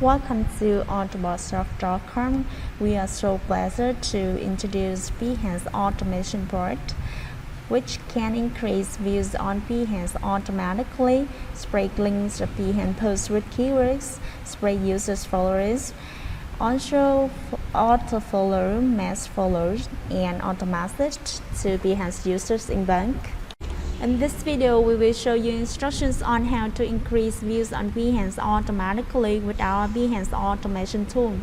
Welcome to autobotsoft.com. We are so pleased to introduce Behance Automation Board, which can increase views on Behance automatically, spread links of Behance posts with keywords, spread users' followers, also auto-follow, mass follows, and auto-message to Behance users in bulk. In this video, we will show you instructions on how to increase views on Behance automatically with our Behance automation tool.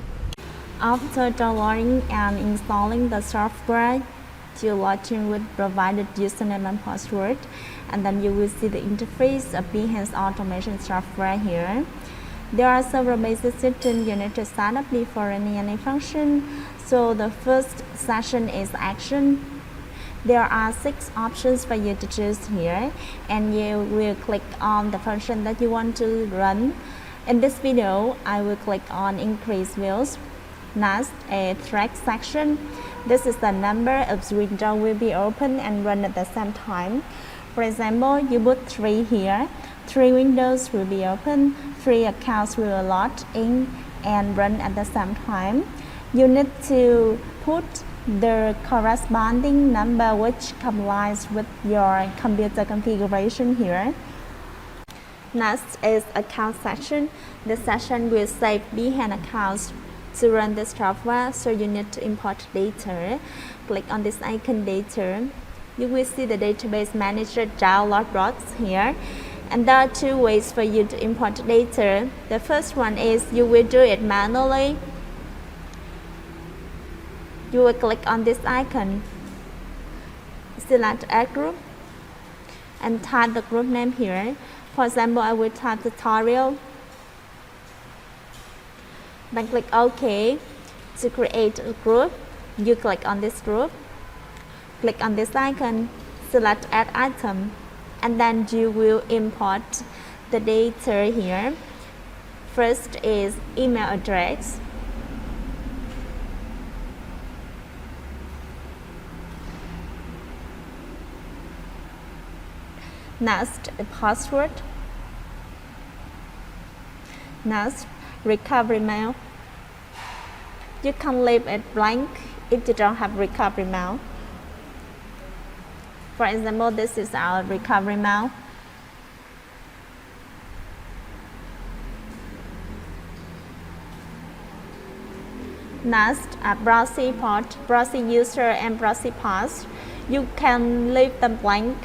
After downloading and installing the software, you log in with provided username and password, and then you will see the interface of Behance automation software here. There are several basic settings you need to set up before running any function. So the first section is action. There are 6 options for you to choose here, and you will click on the function that you want to run. In this video, I will click on increase views. Next, a track section. This is the number of windows will be open and run at the same time. For example, you put 3 here. 3 windows will be open, 3 accounts will log in and run at the same time. You need to put the corresponding number which complies with your computer configuration here. Next is account section. This section will save Behance accounts to run this software, so you need to import data. Click on this icon data. You will see the database manager download box here. And there are 2 ways for you to import data. The first one is you will do it manually. You will click on this icon, select Add Group, and type the group name here. For example, I will type tutorial. Then click OK. To create a group, you click on this group, click on this icon, select Add Item, and then you will import the data here. First is email address. Next, a password. Next, recovery mail. You can leave it blank if you don't have recovery mail. For example, this is our recovery mail. Next, a proxy port, proxy user, and proxy path. You can leave them blank,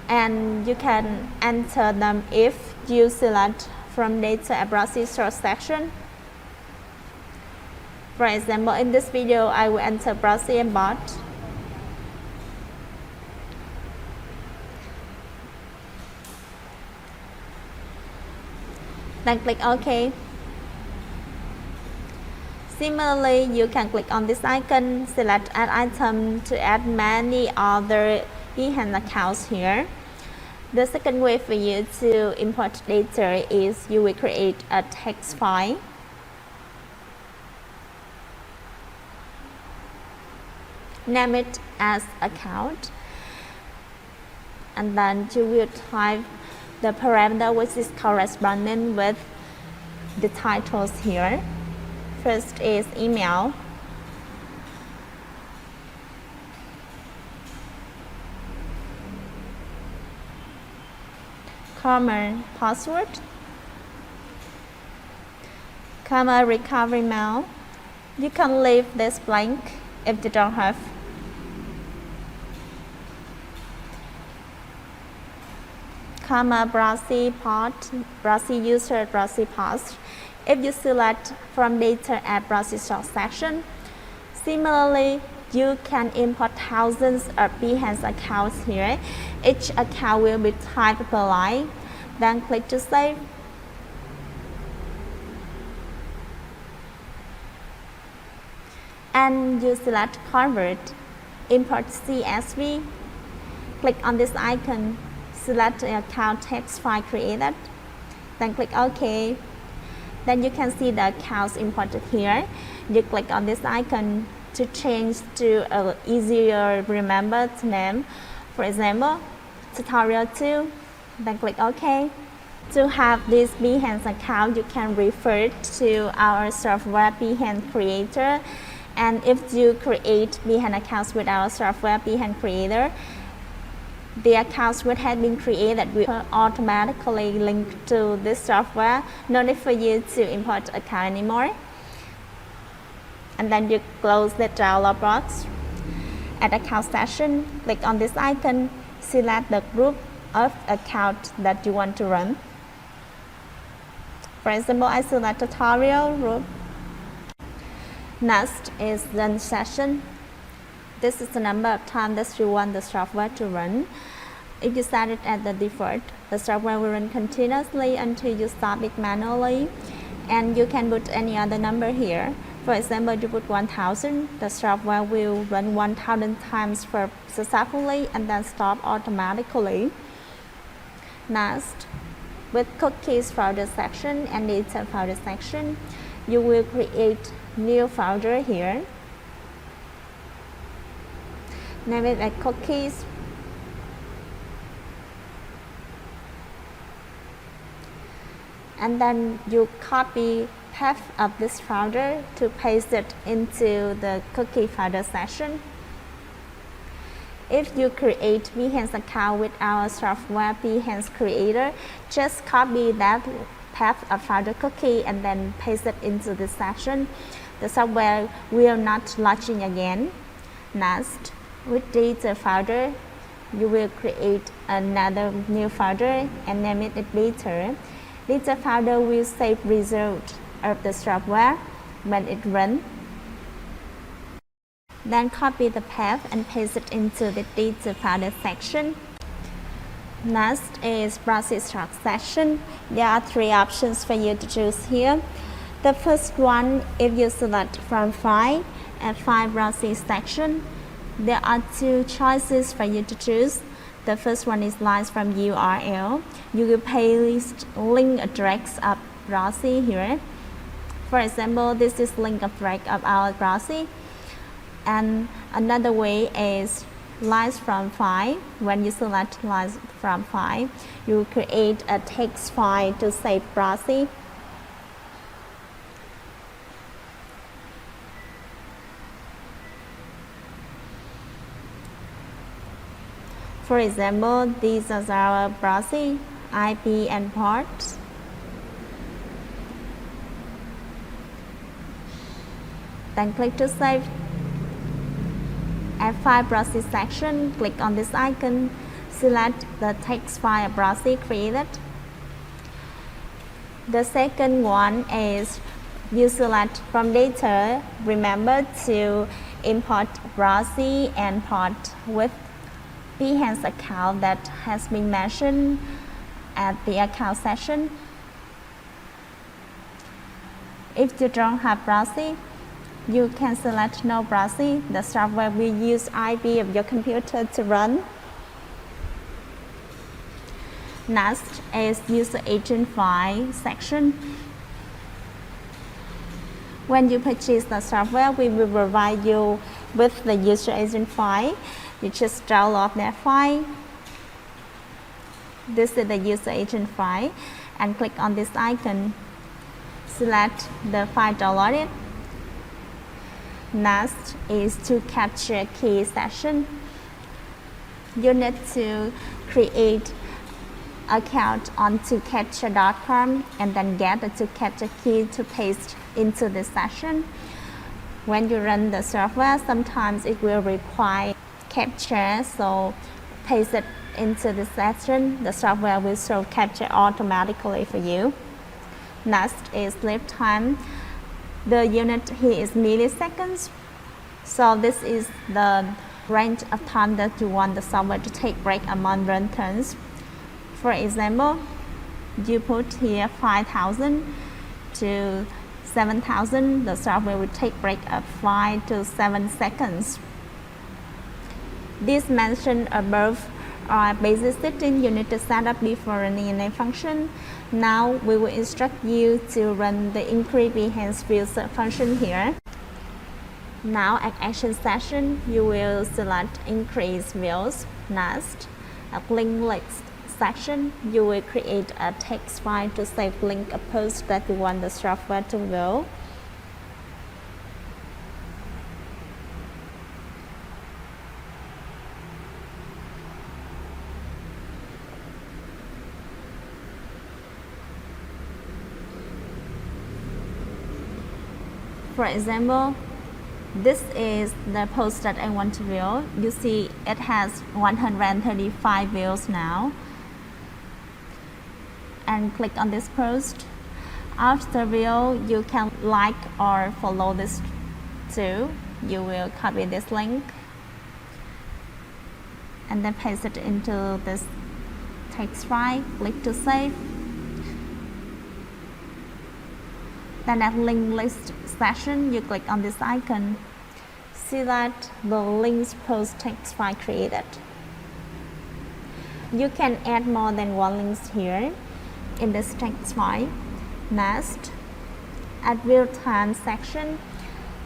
and you can enter them if you select from data a proxy source section. For example, in this video, I will enter proxy and bot. Then click OK. Similarly, you can click on this icon, select Add Item to add many other Behance accounts here. The second way for you to import data is you will create a text file. Name it as account, and then you will type the parameter which is corresponding with the titles here. First is email. Comma password, comma recovery mail. You can leave this blank if you don't have. Comma proxy port, proxy user, proxy path. If you select from data at proxy source section. Similarly, you can import thousands of Behance accounts here. Each account will be typed per line. Then click to save. And you select Convert, import CSV. Click on this icon, select the account text file created. Then click OK. Then you can see the accounts imported here. You click on this icon to change to an easier remembered name. For example, tutorial 2, then click OK. To have this Behance account, you can refer to our software Behance Creator. And if you create Behance accounts with our software Behance Creator, the accounts which have been created will automatically link to this software. No need for you to import the account anymore. And then you close the download box. At account section, click on this icon, select the group of account that you want to run. For example, I select tutorial group. Next is run session. This is the number of times that you want the software to run. If you set it as the default, the software will run continuously until you stop it manually. And you can put any other number here. For example, you put 1000, the software will run 1000 times successfully and then stop automatically. Next, with cookies folder section and data folder section, you will create new folder here. Name it as cookies. And then you copy path of this folder to paste it into the cookie folder section. If you create Behance account with our software Behance Creator, just copy that path of folder cookie and then paste it into this section. The software will not launching again. Next, with data folder, you will create another new folder and name it data. Data folder will save result of the software when it runs. Then copy the path and paste it into the data folder section. Next is proxies section. There are three options for you to choose here. The first one, if you select from file and file proxies section, there are two choices for you to choose. The first one is lines from URL. You will paste link address of proxy here. For example, this is link address of our proxy. And another way is lines from file. When you select lines from file, you create a text file to save proxy. For example, these are our proxy, IP and ports. Then click to save. At file proxy section, click on this icon, select the text file proxy created. The second one is you select from data. Remember to import proxy and port with Behance account that has been mentioned at the account section. If you don't have proxy, you can select no proxy. The software will use IP of your computer to run. Next is user agent file section. When you purchase the software, we will provide you with the user agent file. You just download that file. This is the user agent file, and click on this icon. Select the file downloaded. Next is to capture key section. You need to create account on tocapture.com and then get the tocapture key to paste into this session. When you run the software, sometimes it will require capture, so paste it into the session. The software will show capture automatically for you. Next is sleep time. The unit here is milliseconds, so this is the range of time that you want the software to take break among run turns. For example, you put here 5,000 to 7,000, the software will take break of 5 to 7 seconds. These mentioned above are basic settings you need to set up before running any function. Now we will instruct you to run the increase Behance view function here. Now at action session, you will select increase views. Next, at link list section, you will create a text file to save link a post that you want the software to view. For example, this is the post that I want to view. You see it has 135 views now. And click on this post. After view, you can like or follow this too. You will copy this link and then paste it into this text file. Click to save. Then at link list section, you click on this icon. See that the links post text file created. You can add more than one link here in this text file. Next, at view time section,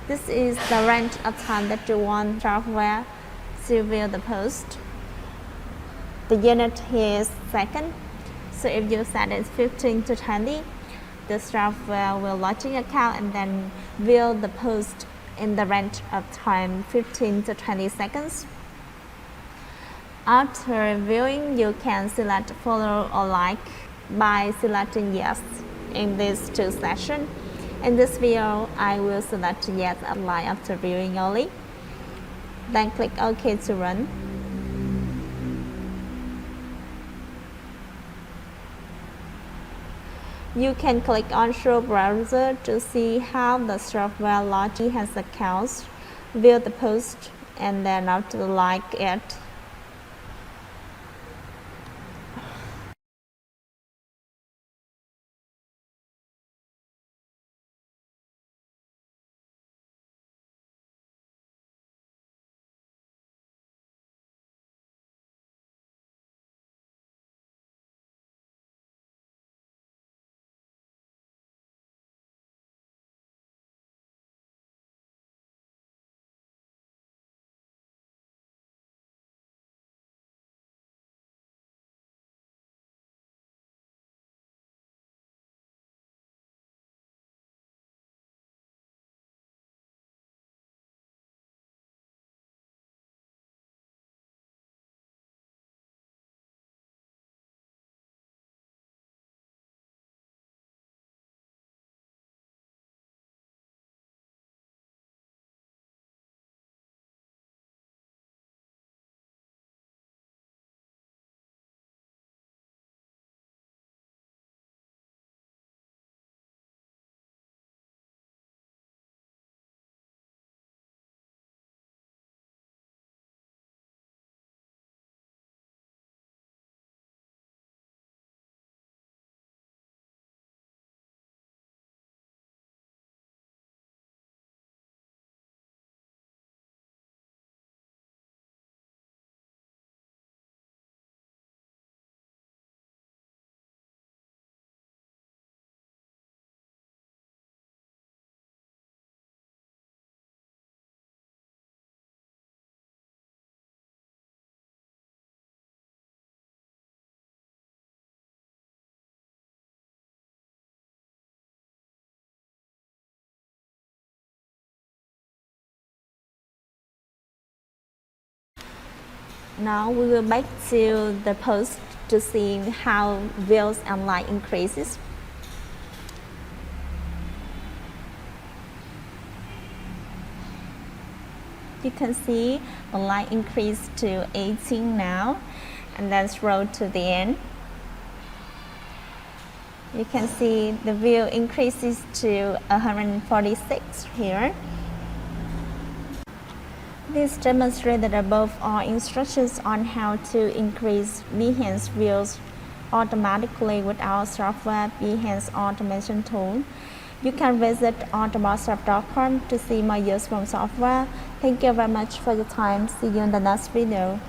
this is the range of time that you want software to view the post. The unit here is second, so if you set it 15 to 20, the software will launch an account and then view the post in the range of time 15 to 20 seconds. After viewing, you can select follow or like by selecting yes in these two sections. In this video, I will select yes and like after viewing only. Then click OK to run. You can click on Show Browser to see how the software launched has accounts, view the post, and then after like it. Now we will back to the post to see how views and like increases. You can see the like increased to 18 now, and then scroll to the end. You can see the view increases to 146 here. This demonstrated above are instructions on how to increase Behance views automatically with our software Behance automation tool. You can visit autobotssoft.com to see more useful software. Thank you very much for your time. See you in the next video.